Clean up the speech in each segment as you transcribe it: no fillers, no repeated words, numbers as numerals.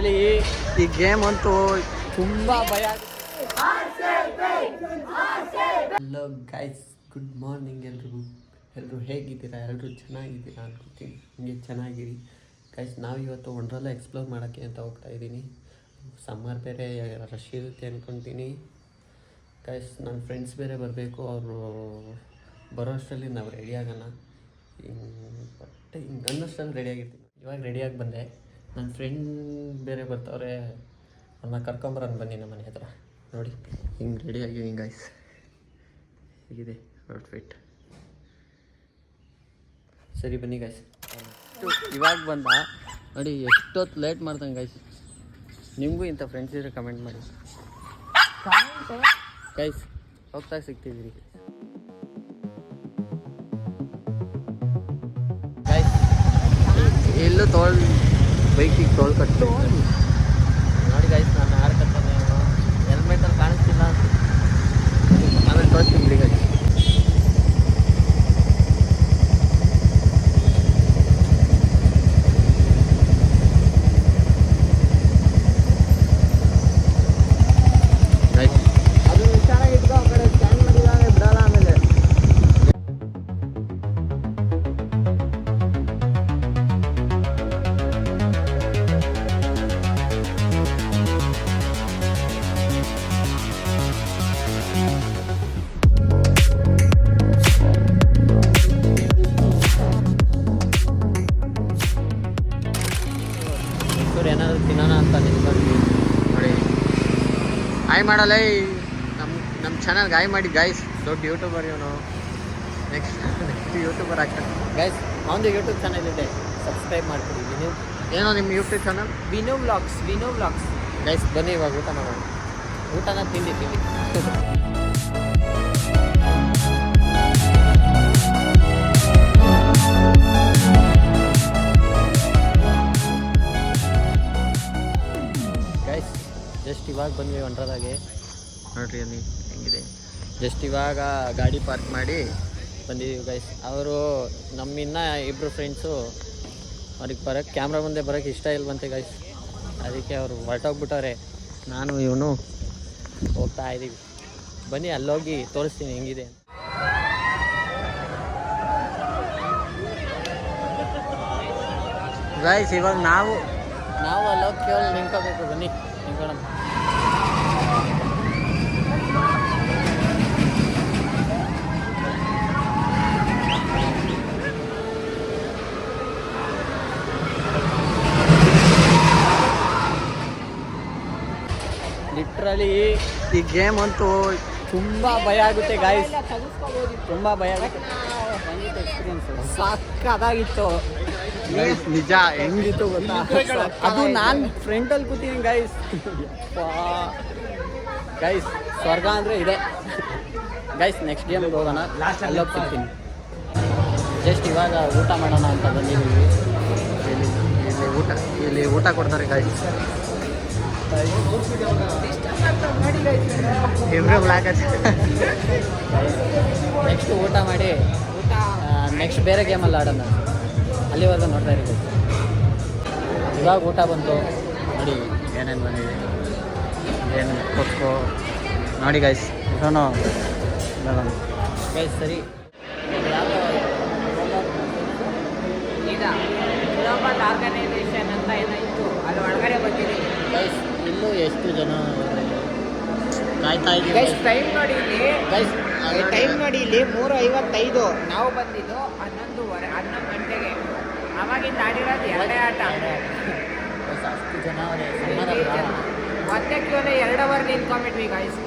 Literally ಈ game ಅಂತೂ ತುಂಬ ಭಯ. ಹಲೋ ಗೈಸ್, ಗುಡ್ ಮಾರ್ನಿಂಗ್ ಎಲ್ಲರೂ ಹೇಗಿದ್ದೀರಾ? ಎಲ್ಲರೂ ಚೆನ್ನಾಗಿದ್ದೀರಾ ಅನ್ಕೋತೀನಿ. ಹಿಂಗೆ ಚೆನ್ನಾಗಿರಿ ಗೈಸ್. ನಾವು ಇವತ್ತು ವಂಡರ್ಲಾ ಎಕ್ಸ್ಪ್ಲೋರ್ ಮಾಡೋಕ್ಕೆ ಅಂತ ಹೋಗ್ತಾ ಇದ್ದೀನಿ. ಸಮ್ಮರ್ ಬೇರೆ ರಶ್ ಇರುತ್ತೆ ಅಂದ್ಕೊತೀನಿ ಗೈಸ್. ನನ್ನ ಫ್ರೆಂಡ್ಸ್ ಬೇರೆ ಬರಬೇಕು. ಅವರು ಬರೋ ಅಷ್ಟರಲ್ಲಿ ನಾವು ರೆಡಿ ಆಗೋಣ. ಬಟ್ ಹಿಂಗೆ ಅನ್ನೋಷ್ಟರಲ್ಲಿ ರೆಡಿಯಾಗಿರ್ತೀನಿ. ಇವಾಗ ರೆಡಿಯಾಗಿ ಬಂದೆ. ನನ್ನ ಫ್ರೆಂಡ್ ಬೇರೆ ಬರ್ತಾವ್ರೆ, ಅವ್ರನ್ನ ಕರ್ಕೊಂಬರೋಣ ಬನ್ನಿ ನಮ್ಮ ಮನೆ ಹತ್ರ. ನೋಡಿ ಹಿಂಗೆ ರೆಡಿಯಾಗಿದ್ದೀನಿ ಗೈಸ್. ಹೇಗಿದೆ ಔಟ್ಫಿಟ್? ಸರಿ ಬನ್ನಿ ಗೈಸ್. ಇವಾಗ ಬಂದ ನೋಡಿ, ಎಷ್ಟೊತ್ತು ಲೇಟ್ ಮಾಡ್ತಾನೆ ಗೈಸ್. ನಿಮಗೂ ಇಂಥ ಫ್ರೆಂಡ್ಸ್ ಇದ್ರೆ ಕಮೆಂಟ್ ಮಾಡಿ ಗೈಸ್. ಹೋಗ್ತಾ ಸಿಗ್ತಿದ್ದೀರಿ ಗೈಸ್. ಎಲ್ಲೂ ಬೈಕಿಗೆ ತೋಲ್ ಕಟ್ಟು ನೋಡಿ ಗೈಸ್. ನಾನು ಯಾರು ಕಟ್ಟಾನೆ ಹೆಲ್ಮೆಟಲ್ಲಿ ಕಾಣಿಸ್ತಿಲ್ಲ. ಆಮೇಲೆ ತೋರಿಸ್ತೀನಿ ಬಿಡಿ ಗೈಸ್. ಏನಾದರೂ ತಿನ್ನೋಣ ಅಂತ ನಿಂತ್ಕೊಂಡ್ವಿ ನೋಡಿ. ಹಾಯ್ ಮಾಡಲ್ಲ ನಮ್ಮ ಚಾನಲ್ಗೆ ಹಾಯ್ ಮಾಡಿ ಗೈಸ್. ದೊಡ್ಡ ಯೂಟ್ಯೂಬರ್ ಇವನು. ನೆಕ್ಸ್ಟ್ ಯೂಟ್ಯೂಬರ್ ಆಗ್ತಾನೆ ಗೈಸ್. ಅವನದು ಯೂಟ್ಯೂಬ್ ಚಾನಲ್ ಇದೆ, ಸಬ್ಸ್ಕ್ರೈಬ್ ಮಾಡ್ತೀವಿ. ಏನೋ ನಿಮ್ಮ YouTube channel? Vino vlogs guys. ಬನ್ನಿ ಇವಾಗ ಊಟ ಮಾಡೋಣ. ಊಟನ ತಿಂಡಿ ಗೈಸ್. ಜಸ್ಟ್ ಇವಾಗ ಬಂದ್ವಿ ವಂಡರ್ಲಾಗೆ. ನೋಡ್ರಿ ಅಲ್ಲಿ ಹೆಂಗಿದೆ. ಜಸ್ಟ್ ಇವಾಗ ಗಾಡಿ ಪಾರ್ಕ್ ಮಾಡಿ ಬಂದಿದ್ದೀವಿ ಗೈಸ್. ಅವರು ನಮ್ಮಿನ್ನ ಇಬ್ಬರು ಫ್ರೆಂಡ್ಸು, ಅವ್ರಿಗೆ ಕ್ಯಾಮ್ರಾ ಮುಂದೆ ಬರೋಕ್ಕೆ ಇಷ್ಟ ಇಲ್ವಂತೆ ಗೈಸ್. ಅದಕ್ಕೆ ಅವರು ಹೊರಟೋಗ್ಬಿಟ್ಟವ್ರೆ. ನಾನು ಇವನು ಹೋಗ್ತಾ ಇದ್ದೀವಿ. ಬನ್ನಿ ಅಲ್ಲೋಗಿ ತೋರಿಸ್ತೀನಿ ಹೆಂಗಿದೆ. ಗೈಸ್ ಇವಾಗ ನಾವು ಅಲ್ಲೋಗಿ ಕೇವಲ ನಿಂತ್ಕೋಬೇಕು. ಬನ್ನಿ ನಿಂತ್ಕೊಳ್ಳೋಣ. ಲಿಟ್ರಲಿ ಈ ಗೇಮ್ ಅಂತೂ ತುಂಬ ಭಯ ಆಗುತ್ತೆ ಗಾಯ್ಸ್. ತುಂಬ ಭಯ ಆಗುತ್ತೆ. ಎಕ್ಸ್ಪೀರಿಯನ್ಸ್ ಸಾಕಾಗಿತ್ತು ನಿಜ. ಹೆಂಗಿತ್ತು ಗೊತ್ತಾ? ಅದು ನಾನು ಫ್ರಂಟಲ್ಲಿ ಕೂತೀನಿ ಗೈಸ್. ಗೈಸ್ ಸ್ವರ್ಗ ಅಂದರೆ ಇದೆ ಗೈಸ್. ನೆಕ್ಸ್ಟ್ ಗೇಮ್ಗೆ ಹೋಗೋಣ. ಅಲ್ಲೋಗಿ ಸಿಗ್ತೀನಿ. ಜಸ್ಟ್ ಇವಾಗ ಊಟ ಮಾಡೋಣ ಅಂತ ಬಂದಿದ್ದೀವಿ. ಇಲ್ಲಿ ಊಟ ಕೊಡ್ತಾರೆ ಗೈಸ್. ನೆಕ್ಸ್ಟ್ ಊಟ ಮಾಡಿ ನೆಕ್ಸ್ಟ್ ಬೇರೆ ಗೇಮಲ್ಲಿ ಆಡೋಣ. ಅಲ್ಲಿವರೆಗೂ ನೋಡ್ತಾ ಇರಿ. ಇವಾಗ ಊಟ ಬಂತು ನೋಡಿ. ಏನೇನು ಬಂದಿದೆ, ಏನು ಕೊಕ್ಕೋ ನೋಡಿ ಗೈಸ್. ಇದನ್ನು ಗೈಸ್ ಸರಿ. ಗ್ಲೋಬಲ್ ಆರ್ಗನೈಸೇಷನ್ ಅಂತ ಏನಾಯಿತು, ಅಲ್ಲಿ ಒಳಗಡೆ ಬಂದಿದೆ ಗೈಸ್. ಇಲ್ಲೂ ಎಷ್ಟು ಜನ ಕಾಯ್ತಾ ಇದ್ದೀವಿ ಗೈಸ್. ಟೈಮ್ ನೋಡಿ ಇಲ್ಲಿ ಗೈಸ್. ಟೈಮ್ ನೋಡಿ ಇಲ್ಲಿ 3:55. ನಾವು ಬಂದಿದ್ದು 11 ಗಂಟೆಗೆ. ಅವಾಗಿಂದ ಆಡಿರೋದು 2 ಆಟ. ಅಷ್ಟು ಜನ ಮತ್ತೆ ಕೇವಲ 2 ಅವರ್ ನಿಂತ್ಕೊಂಡ್ಬಿಟ್ವಿ ಗೈಸ್.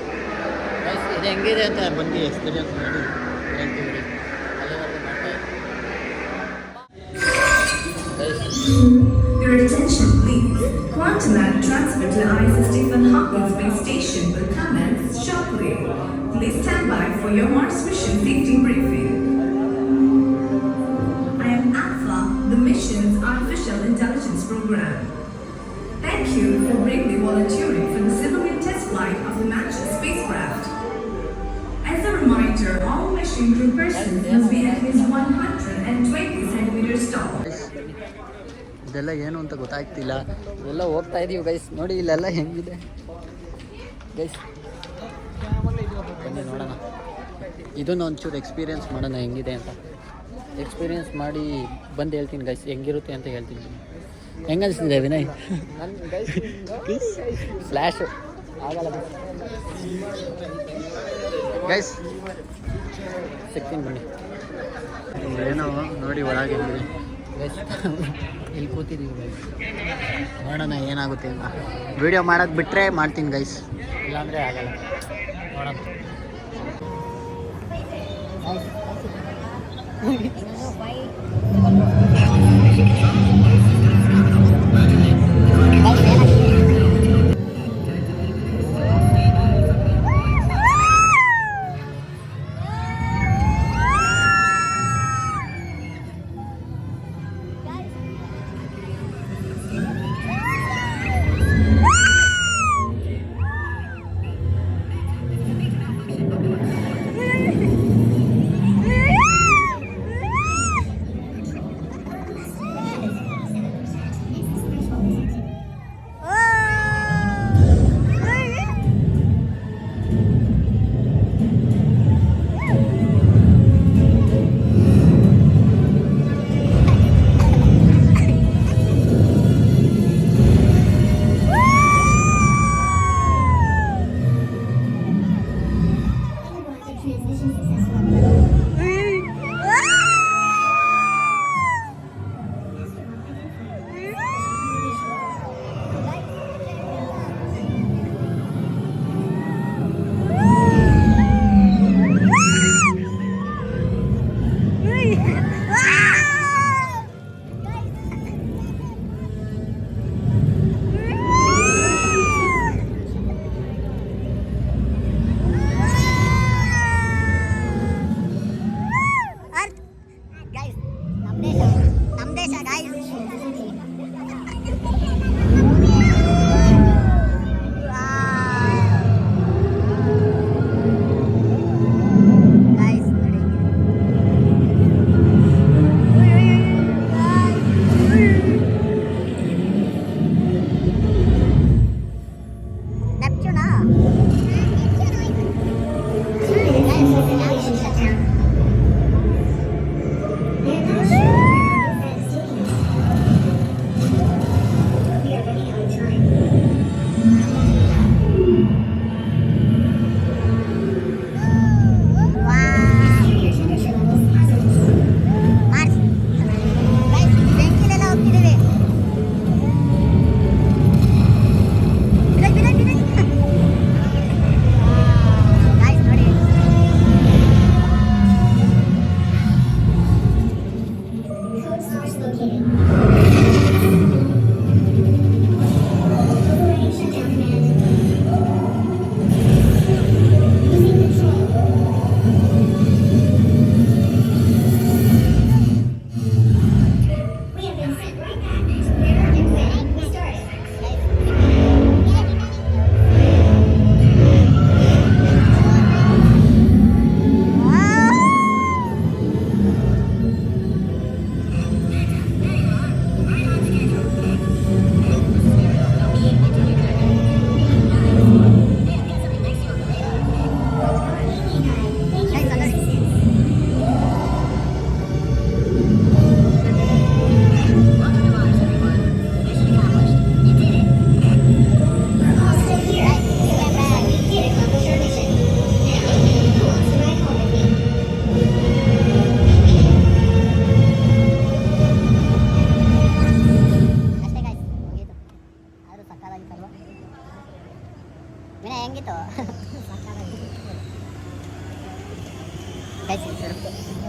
ಗೈಸ್ ಇದು ಹೆಂಗಿದೆ ಅಂತ ಬಂದು ಎಕ್ಸ್ಪೀರಿಯನ್ಸ್ ಮಾಡಿ ಹೇಳ್ತೀವಿ. ಅಲ್ಲಿವರೆಗೂ ಮಾಡ್ತಾ Your attention please. Quantum transfer to ISS Stephen Hawking Space Station will commence shortly. Please stand by for your Mars mission safety briefing. I am Alpha, the mission's artificial intelligence program. Thank you for bravely volunteering for the civilian test flight of the Manchester spacecraft. As a reminder, all mission crew persons must be at least 120 centimeters tall. ಇದೆಲ್ಲ ಏನು ಅಂತ ಗೊತ್ತಾಗ್ತಿಲ್ಲ. ಎಲ್ಲ ಹೋಗ್ತಾ ಇದೀವಿ guys. ನೋಡಿ ಇಲ್ಲೆಲ್ಲ ಹೆಂಗಿದೆ ಗೈಸ್, ಬನ್ನಿ ನೋಡೋಣ. ಇದನ್ನು ಒಂಚೂರು ಎಕ್ಸ್ಪೀರಿಯೆನ್ಸ್ ಮಾಡೋಣ ಹೆಂಗಿದೆ ಅಂತ. ಎಕ್ಸ್ಪೀರಿಯೆನ್ಸ್ ಮಾಡಿ ಬಂದು ಹೇಳ್ತೀನಿ ಗೈಸ್, ಹೆಂಗಿರುತ್ತೆ ಅಂತ ಹೇಳ್ತೀನಿ. ಹೆಂಗೆ ಅನಿಸ್ತಿದೆ ವಿನಯ್? ಫ್ಲ್ಯಾಶು ಆಗಲ್ಲ ಗೈಸ್, ಸಿಗ್ತೀನಿ ಬನ್ನಿ. ಏನೋ ನೋಡಿ ಒಳಗೆ ಗೈಸ್, ಇಲ್ಲಿ ಕೂತಿದ್ದೀವಿ ಗೈಸ್. ನೋಡೋಣ ಏನಾಗುತ್ತೆ ಅಂತ. ವೀಡಿಯೋ ಮಾಡೋದು ಬಿಟ್ಟರೆ ಮಾಡ್ತೀನಿ ಗೈಸ್, ಇಲ್ಲಾಂದರೆ ಆಗಲ್ಲ. ನೋಡೋಣ.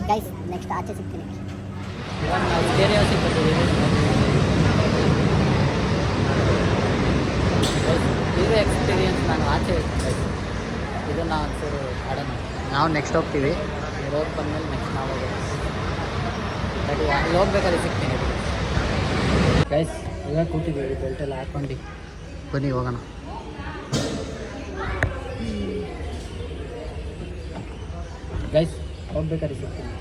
ಗೈಸ್ ನೆಕ್ಸ್ಟ್ ಆಚೆ ಸಿಗ್ತೀನಿ. ಇವಾಗ ನಾವು ಬೇರೆ ಹೌಸಿಗೆ ಬಂದಿದ್ದೀವಿ. ಇದು ಎಕ್ಸ್ಪೀರಿಯನ್ಸ್ ನಾನು ಆಚೆ ಇದನ್ನು ಒಂಚೂರು ಆಡೋಣ. ನಾವು ನೆಕ್ಸ್ಟ್ ಹೋಗ್ತೀವಿ. ನೀವು ಹೋಗಿ ಬಂದಮೇಲೆ ನೆಕ್ಸ್ಟ್ ನಾವು ಹೋಗೋದು. ಬಟ್ ಅಲ್ಲಿ ಹೋಗ್ಬೇಕಾದ್ರೆ ಸಿಗ್ತೀನಿ. ಗೈಸ್ ಇವಾಗ ಕೂತಿದ್ದೀವಿ, ಬೆಲ್ಟೆಲ್ಲ ಹಾಕ್ಕೊಂಡು ಬನ್ನಿ ಹೋಗೋಣ. ಗೈಸ್ ಹೋಗ್ಬೇಕಾದ್ರೆ ಸಿಗ್ತೀನಿ.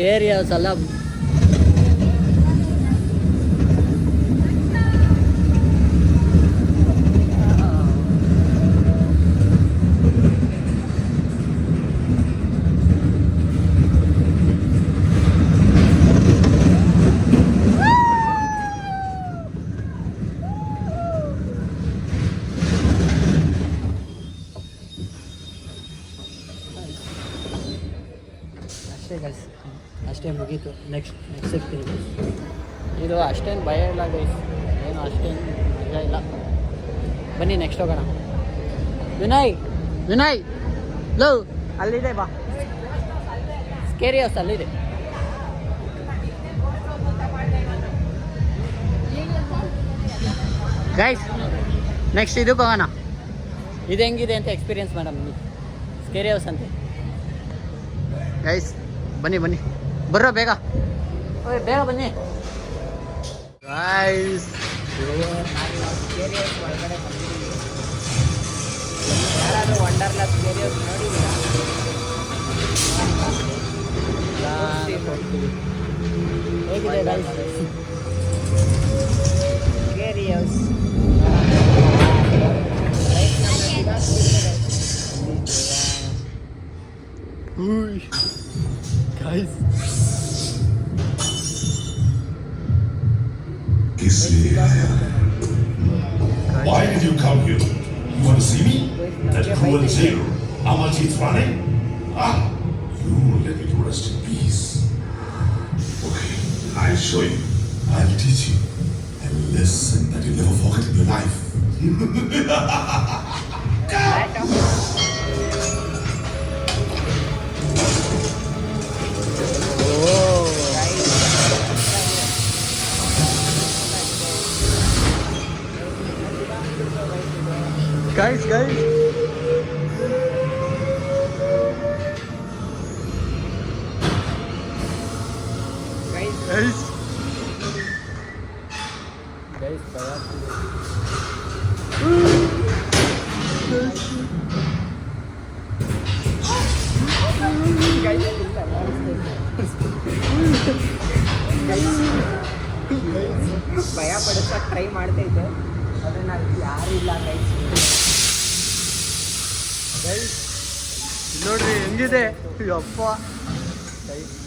ಸ್ಕೇರಿ ಹೌಸ್ ಅಲ್ಲ. ಅಷ್ಟೇ ಗೈಸ್, ಅಷ್ಟೇ ಮುಗೀತು. ನೆಕ್ಸ್ಟ್ ಸಿಗ್ತೀನಿ guys. ಇದು ಅಷ್ಟೇನು ಭಯ ಇಲ್ಲ ಗೈಸ್, ಏನು ಅಷ್ಟೇನು ಮಜಾ ಇಲ್ಲ. ಬನ್ನಿ ನೆಕ್ಸ್ಟ್ ಹೋಗೋಣ. ವಿನಯ್ ವಿನಯ್ ಲವ್ ಅಲ್ಲಿದೆ, ಬಾ. ಸ್ಕೇರಿ ಹೌಸ್ ಅಲ್ಲಿದೆ. ಗೈಸ್ ನೆಕ್ಸ್ಟ್ ಇದಕ್ಕೆ ಹೋಗೋಣ. ಇದು ಹೆಂಗಿದೆ ಅಂತ ಎಕ್ಸ್ಪೀರಿಯನ್ಸ್ ಮಾಡೋಣ. ಸ್ಕೇರಿ ಹೌಸ್ ಅಂತೆ ಗೈಸ್. ಬನ್ನಿ ಬನ್ನಿ, ಬರ್ರೋ ಬೇಗ, ಓಯ್ ಬೇಗ ಬನ್ನಿ ಗೈಸ್. ಸ್ಕೇರಿ ಹೌಸ್ ಒಳಗಡೆ ಬಂದಿದ್ದೀವಿ. ಯಾರಾದರೂ ವಂಡರ್ಲಾ ಸ್ಕೇರಿ ಹೌಸ್ ನೋಡಿದ್ದೀರಾ? ಹೇಗಿದೆ guys scary house? Guys, why did you come here? You want to see me? That cruel jailer, Amarjeet running? Ah, you let me to rest in peace. Okay, I'll show you. I'll teach you a lesson that you'll never forget in your life. guys Guys, ಭಯ ಪಡಿಸೋಕೆ try ಮಾಡ್ತೈತೆ, ಆದರೆ ನಾವು ಯಾರು ಇಲ್ಲ guys. Guys ನೋಡ್ರಿ ಹೆಂಗಿದೆ, ಅಪ್ಪ guys.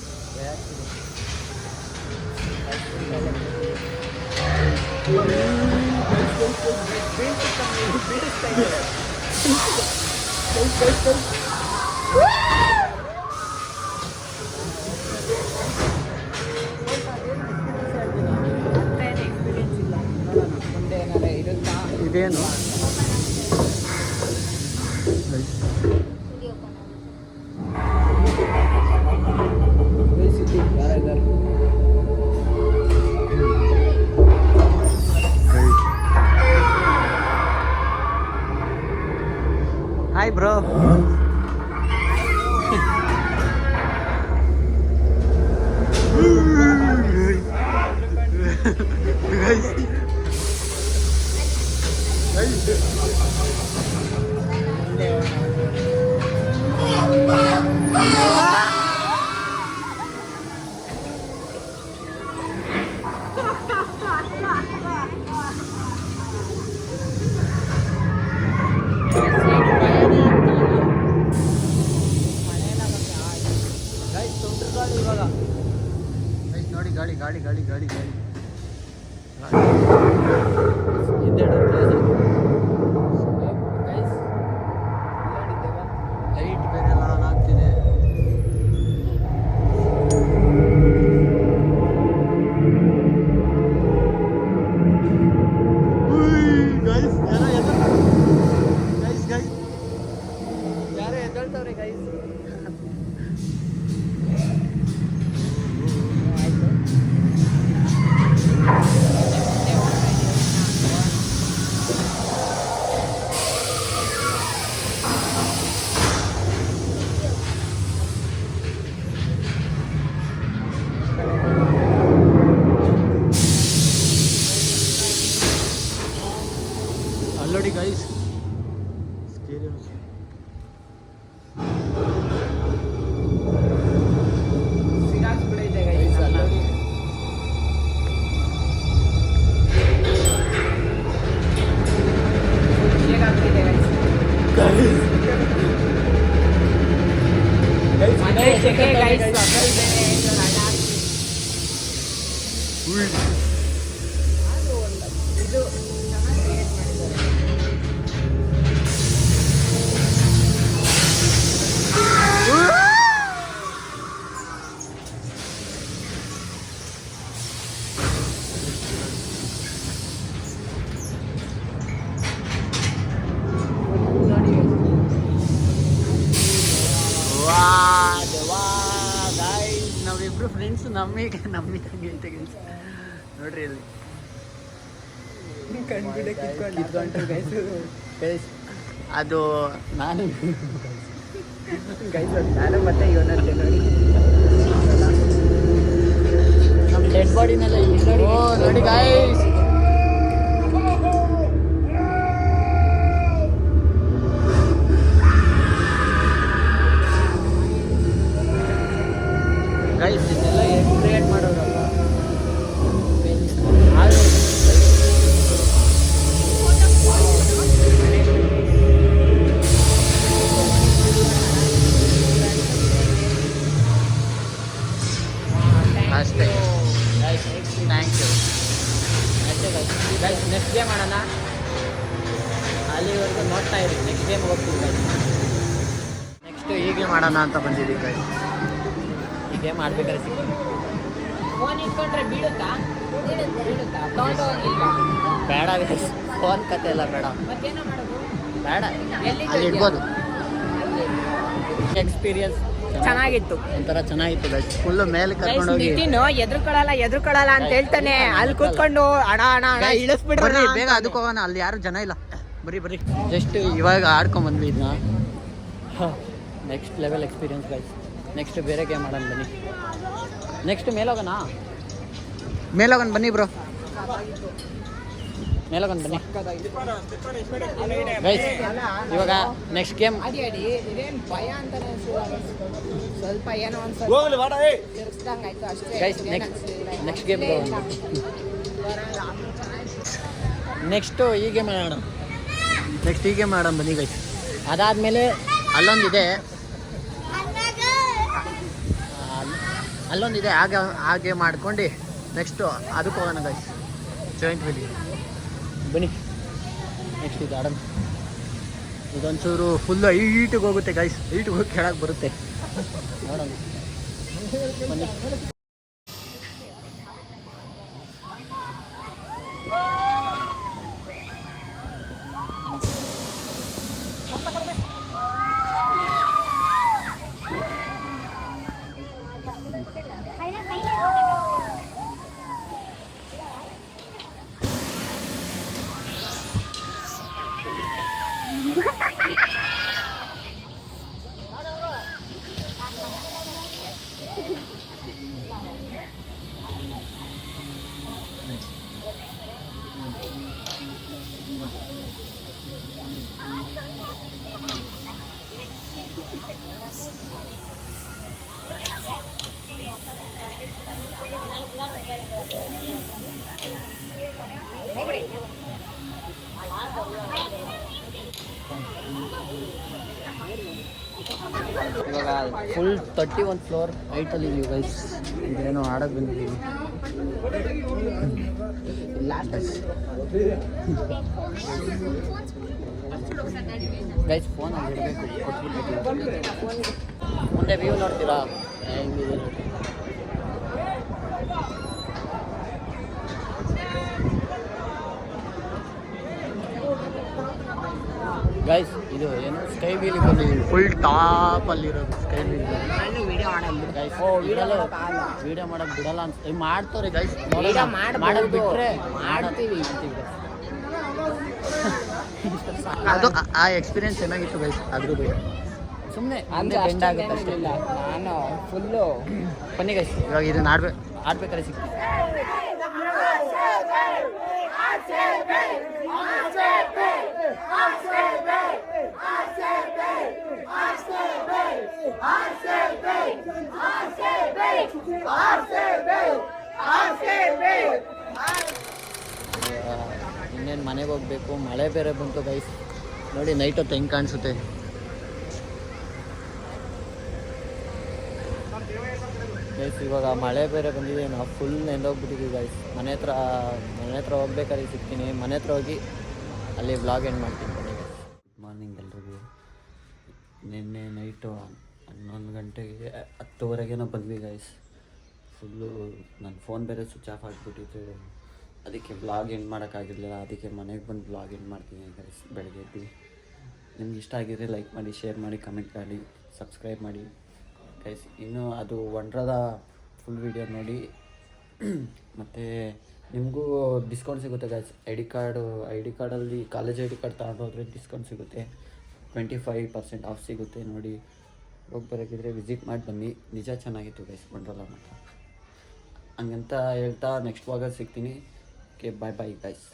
ಇದೇನು hi bro. ನೋಡಿ ಗಾಳಿ ಗಾಳಿ ಗಾಳಿ ಗಾಳಿ ಗಾಳಿ ಹಿಂದೆ ಲೈಟ್ ಬೇರೆ ಎಲ್ಲ ಆನ್ ಆಗ್ತಿದೆ. ಯಾರೋ ಎದ್ದೇಳ್ತವ್ರೆ ಗೈಸ್. ನಾವಿಬ್ರು ಫ್ರೆಂಡ್ಸ್ ನಮ್ಮಿದಂಗೆ ಐತೆ ಗೈಸ್ ನೋಡ್ರಿ ಇಲ್ಲಿ ಗೈಸ್ ಅದು ನಾನು ನಾನು ಮತ್ತೆ ಇವನಂತೆ ನೋಡಿ ನಮ್ಮ ಡೆಡ್ ಬಾಡಿನೆಲ್ಲ ಇಲ್ಲಿ ನೋಡಿ ಗೈಸ್ ಗೈಸ್ ಇದೆಲ್ಲ ಹೆಂಗೆ ಕ್ರಿಯೇಟ್ ಮಾಡೋರಲ್ಲ ಅಷ್ಟೇ ಗೈಸ್ ಥ್ಯಾಂಕ್ ಯು ಅಷ್ಟೇ ಗೈಸ್ ನೆಕ್ಸ್ಟ್ ಗೇಮ್ ಮಾಡೋಣ ಅಲ್ಲಿವರೆಗೂ ನೋಡ್ತಾ ಇರಿ ನೆಕ್ಸ್ಟ್ ಗೇಮ್ ಹೋಗ್ತೀವಿ ಗೈಸ್ ನೆಕ್ಸ್ಟ್ ಹೀಗೆ ಮಾಡೋಣ ಅಂತ ಬಂದಿದ್ದೀವಿ ಗೈಸ್ ಹೀಗೆ ಮಾಡ್ಬೇಕಾದ್ರೆ ಸಿಗ್ತೀವಿ ಫೋನ್ ಇಟ್ಕೊಂಡ್ರೆ ಬೀಳುತ್ತಾ ತಗೊಂಡು ಹೋಗಿಲ್ಲ ಬೇಡ ಗೈಸ್ ಫೋನ್ ಕತೆ ಎಲ್ಲ ಬೇಡ ಮತ್ತೇನೋ ಮಾಡೋದು ಬೇಡ ಅಲ್ಲಿ ಇಡ್ಬೋದು ಎಕ್ಸ್ಪೀರಿಯನ್ಸ್ ಚೆನ್ನಾಗಿತ್ತು ಒಂಥರ ಚೆನ್ನಾಗಿತ್ತು ಗೈಸ್ ಫುಲ್ ಮೇಲೆ ಕರ್ಕೊಂಡೋಗಿ ನಿತಿನ್ ಎದುರುಕೊಳ್ಳಲ್ಲ ಅಂತ ಹೇಳ್ತಾನೆ ಅಲ್ಲಿ ಕೂತ್ಕೊಂಡು ಅಣ ಇಳಿಸ್ಬಿಡ್ರಿ ಬರ್ರಿ ಬೇಗ ಅದಕ್ಕೆ ಹೋಗೋಣ ಅಲ್ಲಿ ಯಾರು ಜನ ಇಲ್ಲ ಬರ್ರಿ ಜಸ್ಟ್ ಇವಾಗ ಆಡ್ಕೊಂಡ್ ಬಂದ್ವಿ ಇದನ್ನ next level experience guys next ಬೇರೆ ಗೇಮ್ ಮಾಡೋಣ ಬನ್ನಿ ನೆಕ್ಸ್ಟ್ ಮೇಲೋಗೋಣ ಬನ್ನಿ ಬ್ರೋ ಮೇಲೋಗೋಣ ಬನ್ನಿ ಗೈಸ್ ಇವಾಗ ನೆಕ್ಸ್ಟ್ ಗೇಮ್ ಇದೇನು ಭಯ ಅಂತಾನೆ ಸ್ವಲ್ಪ ಏನೋ ತಿರ್ಗಿಸ್ದಂಗಾಯ್ತು ಅಷ್ಟೇ ಗೈಸ್ ನೆಕ್ಸ್ಟ್ ಗೇಮ್ ನೆಕ್ಸ್ಟು ಹೀಗೆ ಮಾಡೋಣ ಹೀಗೆ ಮಾಡೋಣ ಬನ್ನಿ ಗೈಸ್ ಅದಾದಮೇಲೆ ಅಲ್ಲೊಂದಿದೆ ಹಾಗೆ ಮಾಡ್ಕೊಂಡು ನೆಕ್ಸ್ಟು ಅದಕ್ಕೆ ಹೋಗೋಣ ಗೈಸ್ ಜಾಯಿಂಟ್ ವಿಲಿ ಬನ್ನಿ ನೆಕ್ಸ್ಟ್ ಇದು ಆಡೋಣ ಇದೊಂಚೂರು ಫುಲ್ಲು ಹೈಟಿಗೆ ಹೋಗುತ್ತೆ ಗೈಸ್ ಹೈಟಿಗೆ ಹೋಗಿ ಕೆಳಗೆ ಬರುತ್ತೆ ನೋಡೋಣ ಬನ್ನಿ ಇವಾಗ ಫುಲ್ 31 ಫ್ಲೋರ್ ಹೈಟಲ್ಲಿ ಇದೀವಿ ಗೈಸ್ ಇದೇನೋ ಆಡೋಕ್ಕೆ ಬಂದಿದ್ದೀವಿ ಗೈಸ್ ಫೋನ್ ಅಲ್ಲಿ ಇಡಬೇಕು ಮುಂದೆ ವ್ಯೂ ನೋಡ್ತೀರಾ ಹೆಂಗಿದೆ ಗೈಸ್ ಇದು ಏನು ಸ್ಕೈ ವೀಲ್ ಬಂದಿದ್ದೀವಿ ಫುಲ್ ಟಾಪಲ್ಲಿರೋದು ಸ್ಕೈ ವೀಲ್ ಗೈಸ್ ವಿಡಿಯೋ ಮಾಡೋಕ್ಕೆ ಬಿಡಲ್ಲ ಅಂತ ಮಾಡ್ತಾರೆ ಗೈಸ್ ಮಾಡೋದು ಬಿಟ್ಟರೆ ಮಾಡ್ತೀವಿ ಅದು ಆ ಎಕ್ಸ್ಪೀರಿಯನ್ಸ್ ಚೆನ್ನಾಗಿತ್ತು ಗೈಸ್ ಅದ್ರ ಬಗ್ಗೆ ಸುಮ್ಮನೆ ಅಂದರೆ ಬೆಂಡ್ ಆಗುತ್ತೆ ಅಷ್ಟೇ ನಾನು ಫುಲ್ಲು ಬನ್ನಿ ಗೈಸ್ ಇವಾಗ ಇದನ್ನು ಆಡ್ಬೇಕಾದ್ರೆ ಸಿಗ್ತೀವಿ ಇನ್ನೇನು ಮನೆಗೆ ಹೋಗ್ಬೇಕು ಮಳೆ ಬೇರೆ ಬಂತು ಗೈಸ್ ನೋಡಿ ನೈಟ್ ಹೊತ್ತು ಹೆಂಗೆ ಕಾಣಿಸುತ್ತೆ ಗೈಸ್ ಇವಾಗ ಮಳೆ ಬೇರೆ ಬಂದಿದೆ, ನಾವು ಫುಲ್ ನೆಂದೋಗ್ಬಿಟ್ಟಿದ್ದೀವಿ ಗೈಸ್. ಮನೆ ಹತ್ರ ಹೋಗ್ಬೇಕಾದ್ರೆ ಸಿಗ್ತೀನಿ. ಮನೆ ಹತ್ರ ಹೋಗಿ ಅಲ್ಲಿ ವ್ಲಾಗ್ ಎಂಡ್ ಮಾಡ್ತೀನಿ. ಗುಡ್ ಮಾರ್ನಿಂಗ್ ಎಲ್ರಿಗೂ. ನಿನ್ನೆ ನೈಟು 11 ಗಂಟೆಗೆ 10:30 ಬಂದ್ವಿ ಗೈಸ್. ಫುಲ್ಲು ನನ್ನ ಫೋನ್ ಬೇರೆ ಸ್ವಿಚ್ ಆಫ್ ಆಗಿಬಿಟ್ಟಿತ್ತು, ಅದಕ್ಕೆ ವ್ಲಾಗ್ ಎಂಡ್ ಮಾಡೋಕ್ಕಾಗಿರಲಿಲ್ಲ. ಅದಕ್ಕೆ ಮನೆಗೆ ಬಂದು ವ್ಲಾಗ್ ಎಂಡ್ ಮಾಡ್ತೀನಿ ಗೈಸ್. ಬೆಳಗ್ಗೆ ಎದ್ದು ನಿಮ್ಗೆ ಇಷ್ಟ ಆಗಿದ್ರೆ ಲೈಕ್ ಮಾಡಿ, ಶೇರ್ ಮಾಡಿ, ಕಮೆಂಟ್ ಮಾಡಿ, ಸಬ್ಸ್ಕ್ರೈಬ್ ಮಾಡಿ ಗೈಸ್. ಇನ್ನು ಅದು ವಂಡ್ರದ ಫುಲ್ ವೀಡಿಯೋ ನೋಡಿ. ಮತ್ತು ನಿಮಗೂ ಡಿಸ್ಕೌಂಟ್ ಸಿಗುತ್ತೆ ಗೈಸ್. ಐ ಡಿ ಕಾರ್ಡಲ್ಲಿ ಕಾಲೇಜ್ ಐ ಡಿ ಕಾರ್ಡ್ ತಗೊಂಡೋದ್ರೆ ಡಿಸ್ಕೌಂಟ್ ಸಿಗುತ್ತೆ. 25% ಆಫ್ ಸಿಗುತ್ತೆ. ನೋಡಿ, ಹೋಗಿ ಬರೋಕ್ಕಿದ್ರೆ ವಿಸಿಟ್ ಮಾಡಿ ಬನ್ನಿ. ನಿಜ ಚೆನ್ನಾಗಿತ್ತು ಗೈಸ್ ವಂಡ್ರಲ್ಲ ಮಾತ್ರ. ಹಂಗಂತ ಹೇಳ್ತಾ ನೆಕ್ಸ್ಟ್ ವ್ಲಾಗಲ್ಲಿ ಸಿಗ್ತೀನಿ. ಓಕೆ, ಬಾಯ್ ಬಾಯ್ ಗೈಸ್.